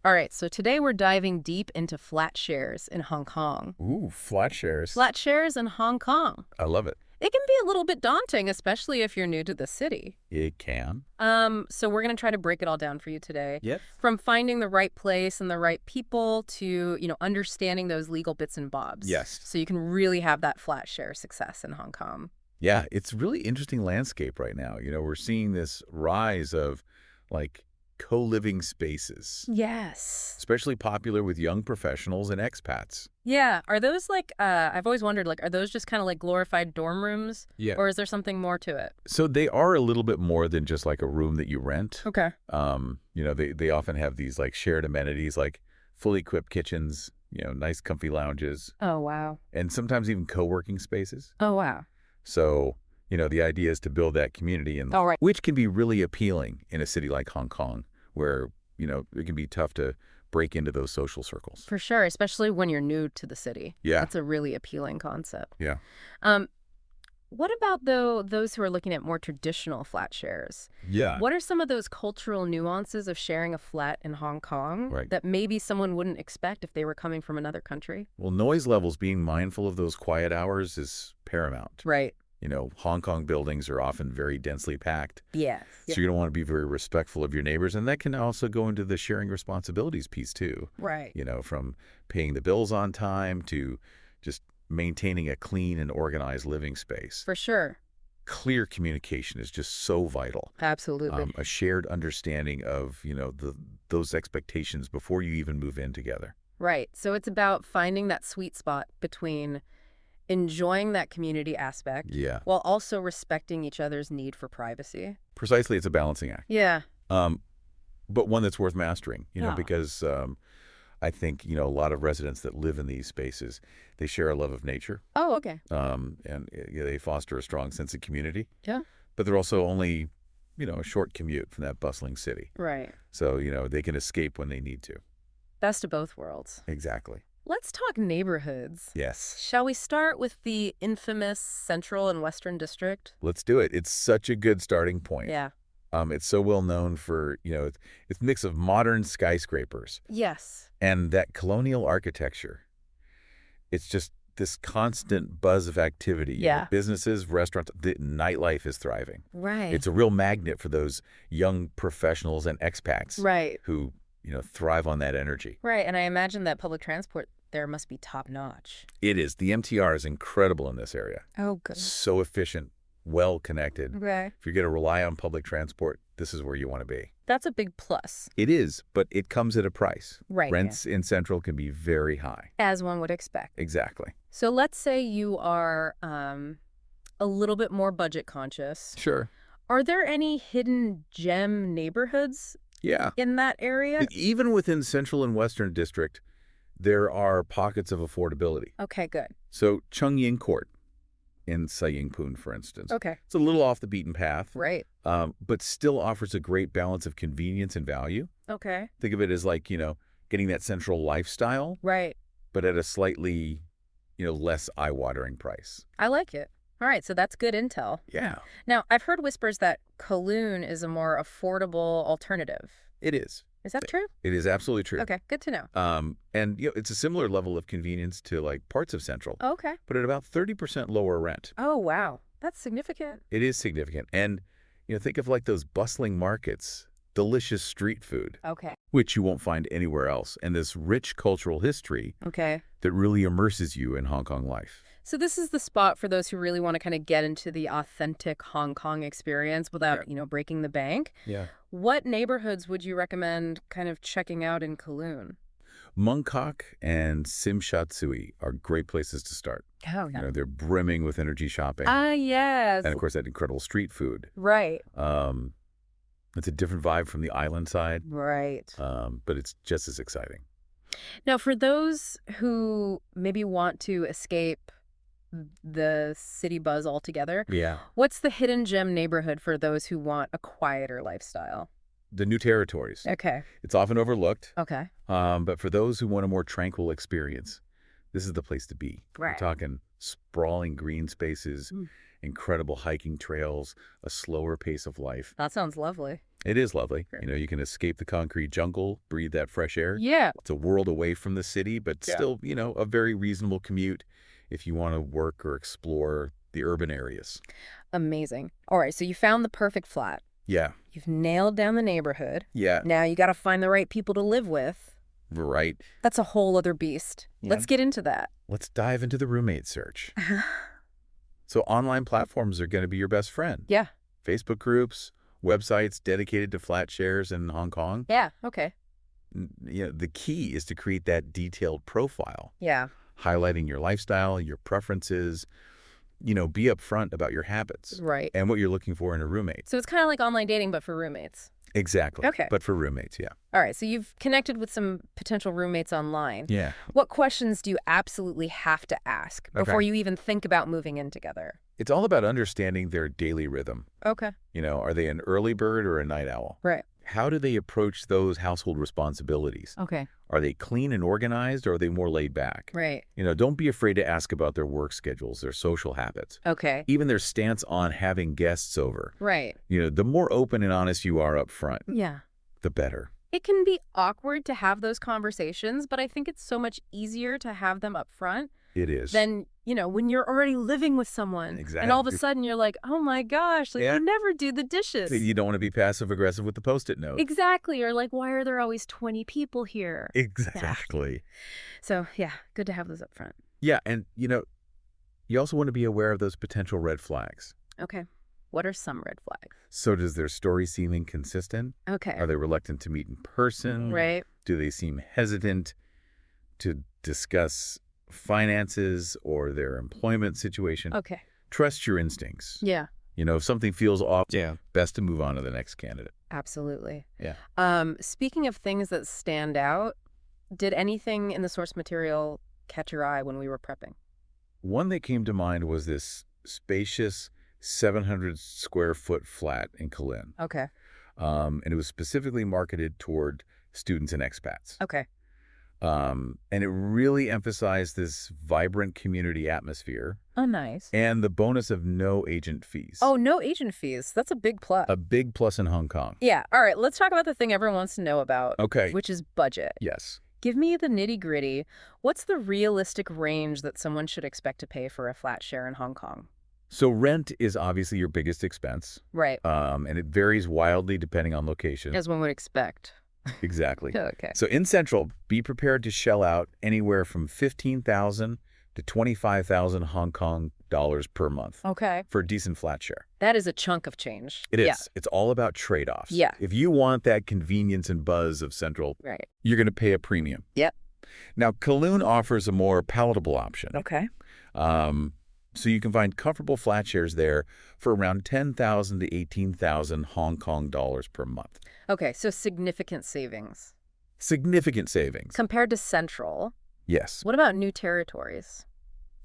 All right, so today we're diving deep into flat shares in Hong Kong. Ooh, flat shares. Flat shares in Hong Kong. I love it. It can be a little bit daunting, especially if you're new to the city. It can. So we're going to try to break it all down for you today. Yep. From finding the right place and the right people to, understanding those legal bits and bobs. Yes. So you can really have that flat share success in Hong Kong. Yeah, it's really interesting landscape right now. We're seeing this rise of like co-living spaces, Yes. especially popular with young professionals and expats. Yeah. Are those I've always wondered, are those just kind of like glorified dorm rooms? Yeah. Or is there something more to it? So they are a little bit more than just like a room that you rent. Okay. They often have these like shared amenities like fully equipped kitchens, nice comfy lounges, Oh, wow. and sometimes even co-working spaces. Oh, wow. So, the idea is to build that community, and All right. which can be really appealing in a city like Hong Kong, where, it can be tough to break into those social circles. For sure, especially when you're new to the city. Yeah. That's a really appealing concept. Yeah. Um, what about, though, those who are looking at more traditional flat shares? Yeah. What are some of those cultural nuances of sharing a flat in Hong Kong Right. that maybe someone wouldn't expect if they were coming from another country? Well, noise levels, being mindful of those quiet hours is paramount. Right. Hong Kong buildings are often very densely packed. Yes. So you're going to want to be very respectful of your neighbors. And that can also go into the sharing responsibilities piece, too. Right. From paying the bills on time to just maintaining a clean and organized living space. For sure. Clear communication is just so vital. Absolutely. A shared understanding of, those expectations before you even move in together. Right. So it's about finding that sweet spot between enjoying that community aspect Yeah. while also respecting each other's need for privacy. Precisely, it's a balancing act. Yeah. But one that's worth mastering, Yeah. because I think, a lot of residents that live in these spaces, they share a love of nature, Oh, okay. and they foster a strong sense of community. Yeah. But they're also only, a short commute from that bustling city. Right. So, they can escape when they need to. Best of both worlds. Exactly. Let's talk neighborhoods. Yes. Shall we start with the infamous Central and Western District? Let's do it. It's such a good starting point. Yeah. It's so well known for, it's a mix of modern skyscrapers Yes. and that colonial architecture. It's just this constant buzz of activity. Yeah. Businesses, restaurants, the nightlife is thriving. Right. It's a real magnet for those young professionals and expats Right. who, thrive on that energy. Right. And I imagine that public transport there must be top notch. It is. The MTR is incredible in this area. Oh, good. So efficient, well connected. Okay. If you're going to rely on public transport, this is where you want to be. That's a big plus. It is, but it comes at a price. Right. Rents in Central can be very high. As one would expect. Exactly. So let's say you are a little bit more budget conscious. Sure. Are there any hidden gem neighborhoods Yeah. in that area? Even within Central and Western District, there are pockets of affordability. Okay, good. So Chung Ying Court in Sai Ying Pun, for instance. Okay. It's a little off the beaten path, Right. but still offers a great balance of convenience and value. Okay. Think of it as like, getting that central lifestyle, Right. but at a slightly, less eye-watering price. I like it. All right, so that's good intel. Yeah, Now, I've heard whispers that Kowloon is a more affordable alternative. it is. Is that true? It is absolutely true. Okay, good to know. And it's a similar level of convenience to like parts of Central, Okay. but at about 30% lower rent. Oh, wow. That's significant. It is significant. And, think of like those bustling markets, delicious street food, Okay. which you won't find anywhere else, and this rich cultural history Okay. that really immerses you in Hong Kong life. So this is the spot for those who really want to kind of get into the authentic Hong Kong experience without, breaking the bank. Yeah. What neighborhoods would you recommend kind of checking out in Kowloon? Mong Kok and Sim Sha Tsui are great places to start. Oh, yeah. They're brimming with energy shopping. Ah, yes. And, of course, that incredible street food. Right. It's a different vibe from the island side, Right. but it's just as exciting. Now, for those who maybe want to escape the city buzz altogether, Yeah. what's the hidden gem neighborhood for those who want a quieter lifestyle? The New Territories. Okay. It's often overlooked, Okay. but for those who want a more tranquil experience, this is the place to be. Right. We're talking sprawling green spaces, incredible hiking trails, a slower pace of life. That sounds lovely. It is lovely. Sure. You can escape the concrete jungle, breathe that fresh air. Yeah. It's a world away from the city, but Yeah. still, a very reasonable commute if you want to work or explore the urban areas. Amazing. All right, so you found the perfect flat. Yeah. You've nailed down the neighborhood. Yeah. Now you got to find the right people to live with. Right. That's a whole other beast. Yeah. Let's get into that. Let's dive into the roommate search. So online platforms are going to be your best friend. Yeah. Facebook groups, websites dedicated to flat shares in Hong Kong. Yeah, okay. The key is to create that detailed profile, Yeah. highlighting your lifestyle, your preferences, be upfront about your habits Right. and what you're looking for in a roommate. So it's kind of like online dating, but for roommates. Exactly. Okay. But for roommates, yeah. All right, so you've connected with some potential roommates online. Yeah. What questions do you absolutely have to ask before you even think about moving in together? It's all about understanding their daily rhythm. Okay. Are they an early bird or a night owl? Right. How do they approach those household responsibilities? Okay. Are they clean and organized, or are they more laid back? Right. Don't be afraid to ask about their work schedules, their social habits, Okay. even their stance on having guests over. Right. The more open and honest you are up front, Yeah. the better. It can be awkward to have those conversations, but I think it's so much easier to have them up front It is. than, when you're already living with someone. Exactly. And all of a sudden you're like, oh my gosh, Yeah. you never do the dishes. You don't want to be passive-aggressive with the Post-it note. Exactly. Or like, why are there always 20 people here? Exactly. So, yeah, good to have those up front. Yeah, and, you also want to be aware of those potential red flags. Okay. What are some red flags? So does their story seem inconsistent? Okay. Are they reluctant to meet in person? Right. Do they seem hesitant to discuss finances or their employment situation? Okay. Trust your instincts. Yeah. If something feels off, best to move on to the next candidate. Absolutely. Yeah. Speaking of things that stand out, did anything in the source material catch your eye when we were prepping? One that came to mind was this spacious 700 square foot flat in Kowloon. Okay. And it was specifically marketed toward students and expats. Okay. And it really emphasized this vibrant community atmosphere. Oh, nice. And the bonus of no agent fees. Oh, no agent fees. That's a big plus. A big plus in Hong Kong. Yeah. All right. Let's talk about the thing everyone wants to know about. Okay. Which is budget. Yes. Give me the nitty-gritty. What's the realistic range that someone should expect to pay for a flat share in Hong Kong? So rent is obviously your biggest expense. Right. And it varies wildly depending on location. As one would expect. Exactly. Okay. So in Central, be prepared to shell out anywhere from 15,000 to 25,000 Hong Kong dollars per month. Okay. For a decent flat share. That is a chunk of change. It is. Yeah. It's all about trade-offs. Yeah. If you want that convenience and buzz of Central, Right. you're going to pay a premium. Yep. Now, Kowloon offers a more palatable option. Okay. So you can find comfortable flat shares there for around 10,000 to 18,000 Hong Kong dollars per month. Okay, so significant savings. Significant savings. Compared to Central, Yes. what about new territories?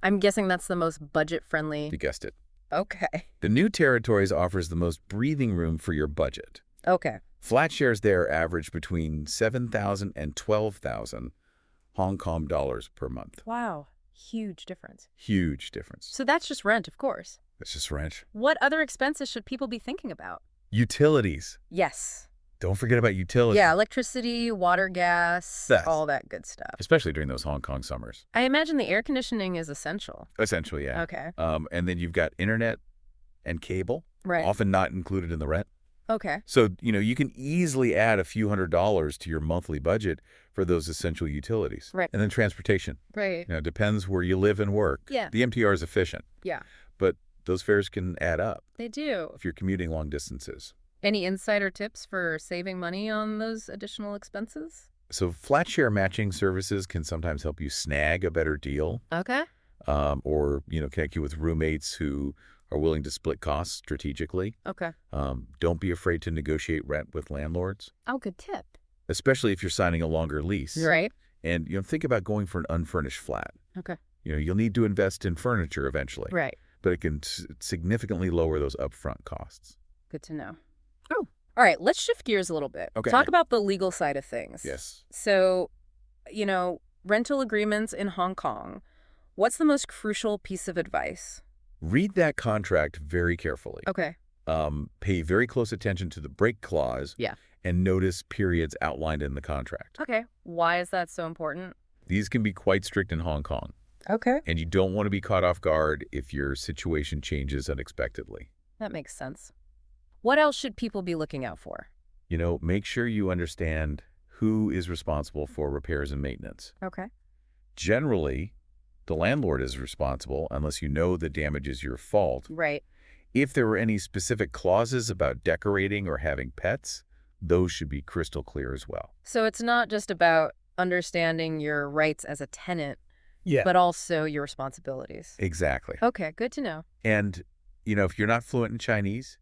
I'm guessing that's the most budget-friendly. You guessed it. Okay. The new territories offers the most breathing room for your budget. Okay. Flat shares there average between 7,000 and 12,000 Hong Kong dollars per month. Wow. Huge difference. Huge difference. So that's just rent, of course. That's just rent. What other expenses should people be thinking about? Utilities. Yes. Don't forget about utilities. Yeah, electricity, water, gas, Yes. all that good stuff. Especially during those Hong Kong summers. I imagine the air conditioning is essential. Essentially, yeah. Okay. And then you've got internet and cable, Right. often not included in the rent. Okay. So, you can easily add a few $100s to your monthly budget for those essential utilities. Right. And then transportation. Right. It depends where you live and work. Yeah. The MTR is efficient, Yeah. but those fares can add up They do. if you're commuting long distances. Any insider tips for saving money on those additional expenses? So flat share matching services can sometimes help you snag a better deal, Okay. or, connect you with roommates who are willing to split costs strategically. Okay. Don't be afraid to negotiate rent with landlords, Oh, good tip. especially if you're signing a longer lease. Right. And, think about going for an unfurnished flat. Okay. You'll need to invest in furniture eventually, Right. but it can significantly lower those upfront costs. Good to know. Oh. All right. Let's shift gears a little bit. Okay. Talk about the legal side of things. Yes. So, rental agreements in Hong Kong. What's the most crucial piece of advice? Read that contract very carefully. Okay. Pay very close attention to the break clause Yeah. and notice periods outlined in the contract. Okay. Why is that so important? These can be quite strict in Hong Kong, Okay. and you don't want to be caught off guard if your situation changes unexpectedly. That makes sense. What else should people be looking out for? Make sure you understand who is responsible for repairs and maintenance. Okay. Generally, the landlord is responsible unless you know the damage is your fault. Right. If there were any specific clauses about decorating or having pets, those should be crystal clear as well. So it's not just about understanding your rights as a tenant, Yeah. but also your responsibilities. Exactly. Okay, good to know. And, if you're not fluent in Chinese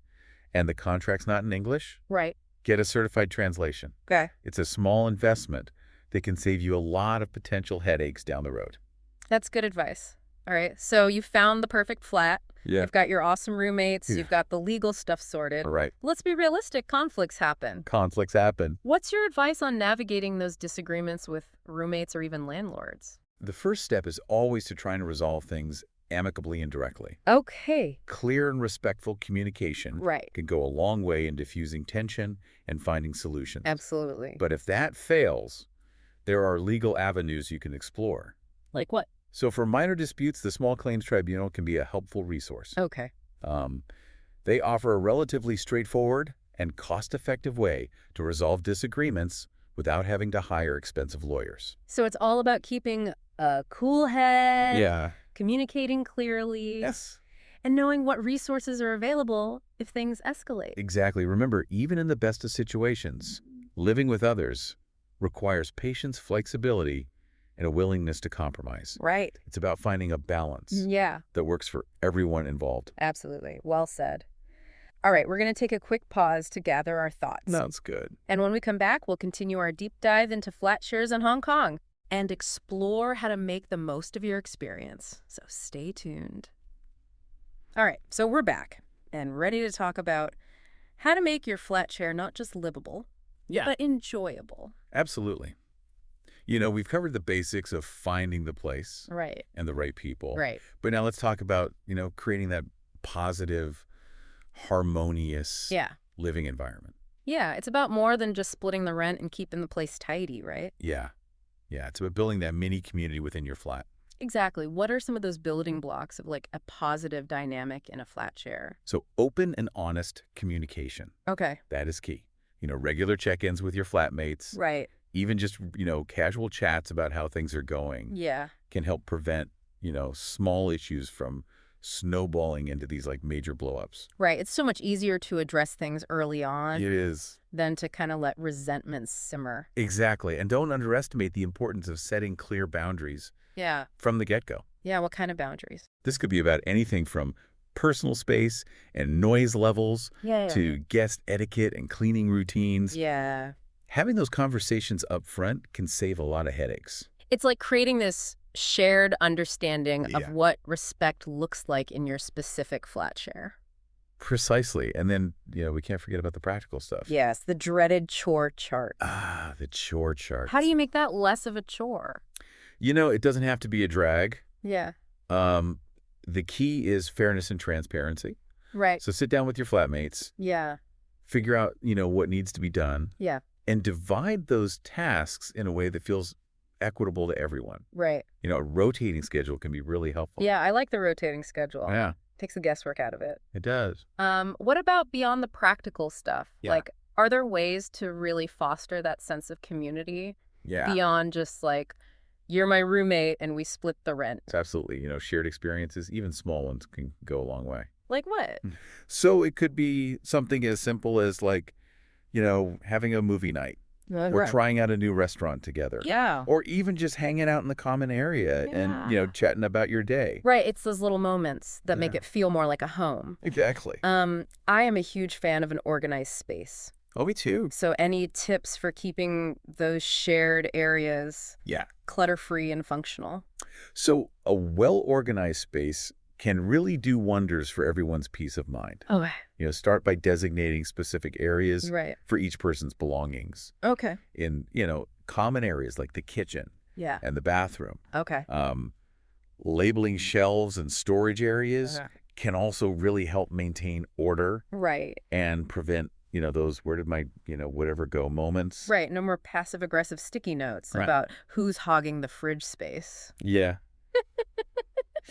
and the contract's not in English, Right. get a certified translation. Okay. It's a small investment that can save you a lot of potential headaches down the road. That's good advice. All right. So you found the perfect flat. Yeah. You've got your awesome roommates. Yeah. You've got the legal stuff sorted. All right. Let's be realistic. Conflicts happen. Conflicts happen. What's your advice on navigating those disagreements with roommates or even landlords? The first step is always to try and resolve things amicably and directly. Okay. Clear and respectful communication Right. can go a long way in diffusing tension and finding solutions. Absolutely. But if that fails, there are legal avenues you can explore. Like what? So for minor disputes, the Small Claims Tribunal can be a helpful resource. Okay. They offer a relatively straightforward and cost-effective way to resolve disagreements without having to hire expensive lawyers. So it's all about keeping a cool head. Yeah. Communicating clearly. Yes. And knowing what resources are available if things escalate. Exactly. Remember, even in the best of situations, living with others requires patience, flexibility, and a willingness to compromise. Right. It's about finding a balance Yeah, that works for everyone involved. absolutely. Well said. All right, we're going to take a quick pause to gather our thoughts. Sounds good. And when we come back, we'll continue our deep dive into Flatshares in Hong Kong and explore how to make the most of your experience. So stay tuned. All right, so we're back and ready to talk about how to make your Flatshare not just livable, but enjoyable. Absolutely. We've covered the basics of finding the place Right, and the right people. right. But now let's talk about, creating that positive, harmonious Yeah. living environment. Yeah, it's about more than just splitting the rent and keeping the place tidy, right? Yeah. Yeah. It's about building that mini community within your flat. Exactly. What are some of those building blocks of like a positive dynamic in a flat share? So open and honest communication. Okay. That is key. Regular check-ins with your flatmates, Right. even just, casual chats about how things are going Yeah. can help prevent, small issues from snowballing into these like major blowups. Right. It's so much easier to address things early on It is. than to kind of let resentment simmer. Exactly. And don't underestimate the importance of setting clear boundaries Yeah. from the get-go. Yeah. What kind of boundaries? This could be about anything from personal space and noise levels Yeah. to guest etiquette and cleaning routines. Yeah. Having those conversations up front can save a lot of headaches. It's like creating this shared understanding of Yeah. what respect looks like in your specific flat share. Precisely. And then, we can't forget about the practical stuff. Yes. The dreaded chore chart. Ah, the chore chart. How do you make that less of a chore? It doesn't have to be a drag. Yeah. The key is fairness and transparency. Right. So sit down with your flatmates, Yeah. figure out, what needs to be done, Yeah. and divide those tasks in a way that feels equitable to everyone. Right. A rotating schedule can be really helpful. Yeah, I like the rotating schedule. Yeah, Takes the guesswork out of it. it does. What about beyond the practical stuff? Yeah. Like, are there ways to really foster that sense of community Yeah, beyond just like, you're my roommate and we split the rent? it's absolutely. Shared experiences, even small ones, can go a long way. Like what? So it could be something as simple as like, having a movie night or trying out a new restaurant together. Yeah. Or even just hanging out in the common area and, Yeah. chatting about your day. Right. It's those little moments that make Yeah. it feel more like a home. Exactly. I am a huge fan of an organized space. Oh, me too. So any tips for keeping those shared areas Yeah. clutter-free and functional? So a well-organized space can really do wonders for everyone's peace of mind. Okay. Start by designating specific areas Right. for each person's belongings Okay. in, common areas like the kitchen Yeah. and the bathroom. Okay. Labeling shelves and storage areas Okay. can also really help maintain order Right. and prevent, those where did my, whatever go moments. Right. No more passive-aggressive sticky notes Right. about who's hogging the fridge space. Yeah.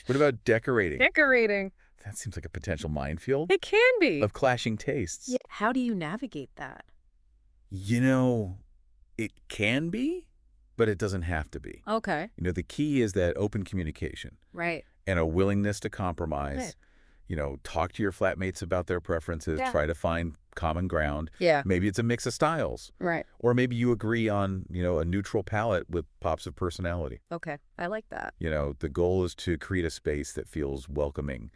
What about decorating? Decorating. That seems like a potential minefield It can be. of clashing tastes. Yeah. How do you navigate that? You know, it can be, but it doesn't have to be. Okay. The key is that open communication Right. and a willingness to compromise. Right. Talk to your flatmates about their preferences, Yeah. try to find common ground. Yeah. Maybe it's a mix of styles, Right. or maybe you agree on, a neutral palette with pops of personality. Okay. I like that. The goal is to create a space that feels welcoming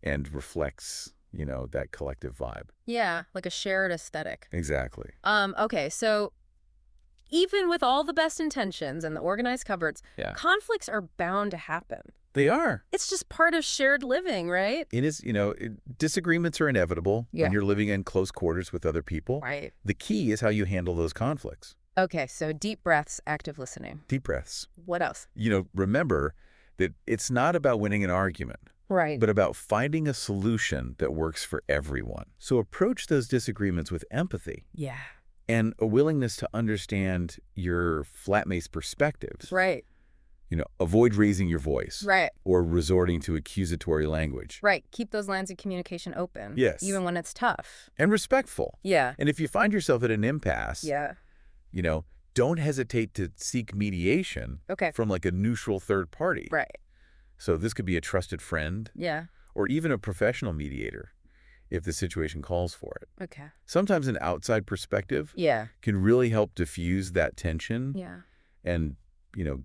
and reflects, that collective vibe. Yeah. Like a shared aesthetic. Exactly. Okay. So even with all the best intentions and the organized cupboards, Yeah. conflicts are bound to happen. They are. It's just part of shared living, right? It is, disagreements are inevitable Yeah. when you're living in close quarters with other people. Right. The key is how you handle those conflicts. Okay, so deep breaths, active listening. Deep breaths. What else? Remember that it's not about winning an argument, Right. but about finding a solution that works for everyone. So approach those disagreements with empathy Yeah. and a willingness to understand your flatmate's perspectives. Right. Avoid raising your voice Right. or resorting to accusatory language. Right. Keep those lines of communication open. Yes. Even when it's tough. And respectful. Yeah. And if you find yourself at an impasse, Yeah. don't hesitate to seek mediation Okay. from like a neutral third party. Right. So this could be a trusted friend Yeah. or even a professional mediator if the situation calls for it. Okay. Sometimes an outside perspective Yeah. can really help diffuse that tension Yeah. and,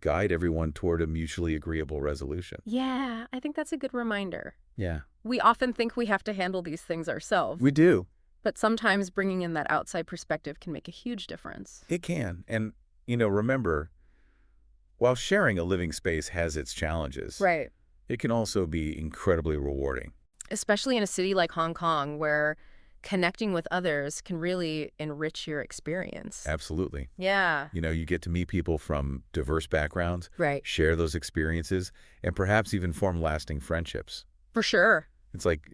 guide everyone toward a mutually agreeable resolution. Yeah. I think that's a good reminder. Yeah. We often think we have to handle these things ourselves, We do. but sometimes bringing in that outside perspective can make a huge difference. It can. And, remember, while sharing a living space has its challenges, Right. it can also be incredibly rewarding. Especially in a city like Hong Kong, where connecting with others can really enrich your experience. Absolutely. Yeah. You get to meet people from diverse backgrounds, Right. share those experiences, and perhaps even form lasting friendships. For sure. It's like,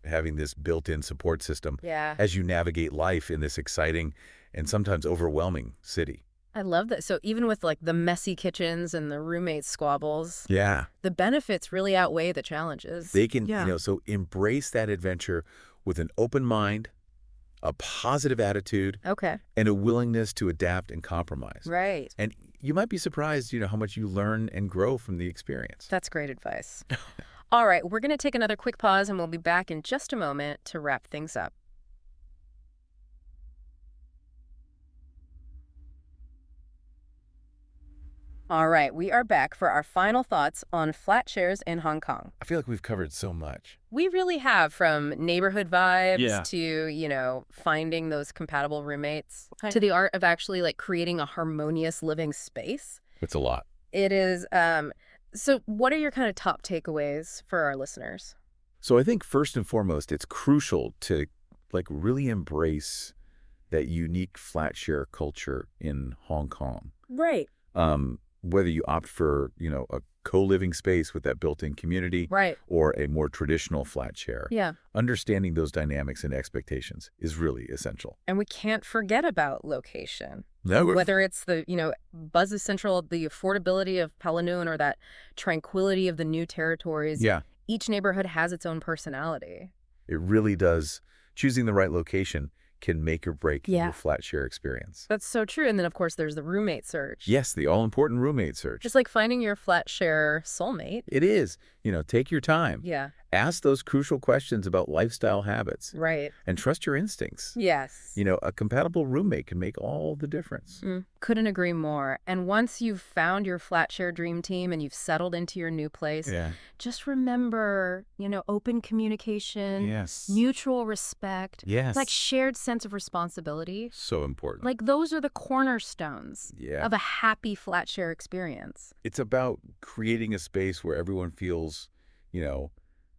having this built-in support system Yeah. as you navigate life in this exciting and sometimes overwhelming city. I love that. So even with like the messy kitchens and the roommate squabbles, Yeah. the benefits really outweigh the challenges. They can, Yeah. so embrace that adventure with an open mind, a positive attitude, Okay. and a willingness to adapt and compromise. Right. And you might be surprised, how much you learn and grow from the experience. That's great advice. All right, we're going to take another quick pause and we'll be back in just a moment to wrap things up. All right, we are back for our final thoughts on flat shares in Hong Kong. I feel like we've covered so much. We really have, from neighborhood vibes Yeah. to, finding those compatible roommates, to the art of actually like creating a harmonious living space. It's a lot. It is, so what are your kind of top takeaways for our listeners? So I think first and foremost, it's crucial to like really embrace that unique flat share culture in Hong Kong. Right. Whether you opt for, a co-living space with that built-in community Right. or a more traditional flat share, Yeah. understanding those dynamics and expectations is really essential. And we can't forget about location. No, Whether it's the, buzz is central, the affordability of Palanun or that tranquility of the new territories. yeah, Each neighborhood has its own personality. it really does. Choosing the right location can make or break Yeah. your flat share experience. That's so true. And then, of course, there's the roommate search. Yes, the all-important roommate search. It's like finding your flat share soulmate. It is. Take your time. Yeah. Ask those crucial questions about lifestyle habits Right. and trust your instincts. Yes. A compatible roommate can make all the difference. Couldn't agree more. And once you've found your flat share dream team and you've settled into your new place, Yeah. just remember, open communication, Yes. mutual respect, Yes. like shared sense of responsibility. So important. Like those are the cornerstones Yeah. of a happy flat share experience. It's about creating a space where everyone feels,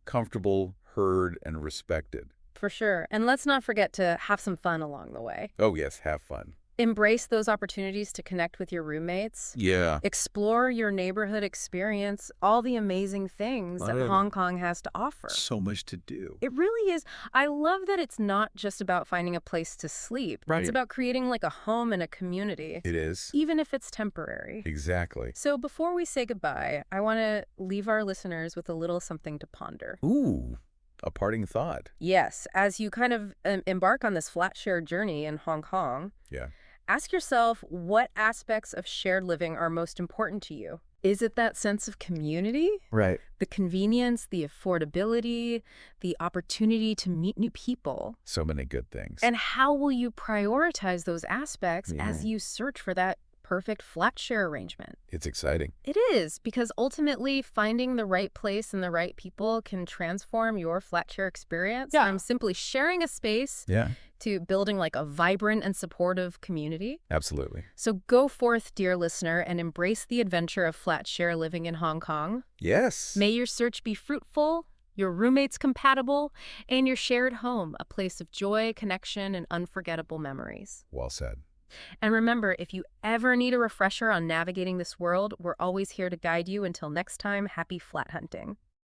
comfortable, heard, and respected. For sure. And let's not forget to have some fun along the way. Oh, yes, have fun. Embrace those opportunities to connect with your roommates. Yeah. Explore your neighborhood experience, all the amazing things that Hong Kong has to offer. So much to do. It really is. I love that it's not just about finding a place to sleep. Right. It's about creating like a home and a community, It is. even if it's temporary. Exactly. So before we say goodbye, I want to leave our listeners with a little something to ponder. Ooh, a parting thought. Yes, as you kind of embark on this Flatshare journey in Hong Kong, Yeah. ask yourself what aspects of shared living are most important to you. Is it that sense of community? Right. The convenience, the affordability, the opportunity to meet new people? So many good things. And how will you prioritize those aspects as you search for that perfect flat share arrangement? It's exciting. It is, because ultimately finding the right place and the right people can transform your flat share experience from simply sharing a space Yeah. to building like a vibrant and supportive community. Absolutely. So go forth, dear listener, and embrace the adventure of flat share living in Hong Kong. Yes. May your search be fruitful, your roommates compatible, and your shared home a place of joy, connection, and unforgettable memories. Well said. And remember, if you ever need a refresher on navigating this world, we're always here to guide you. Until next time, happy flat hunting.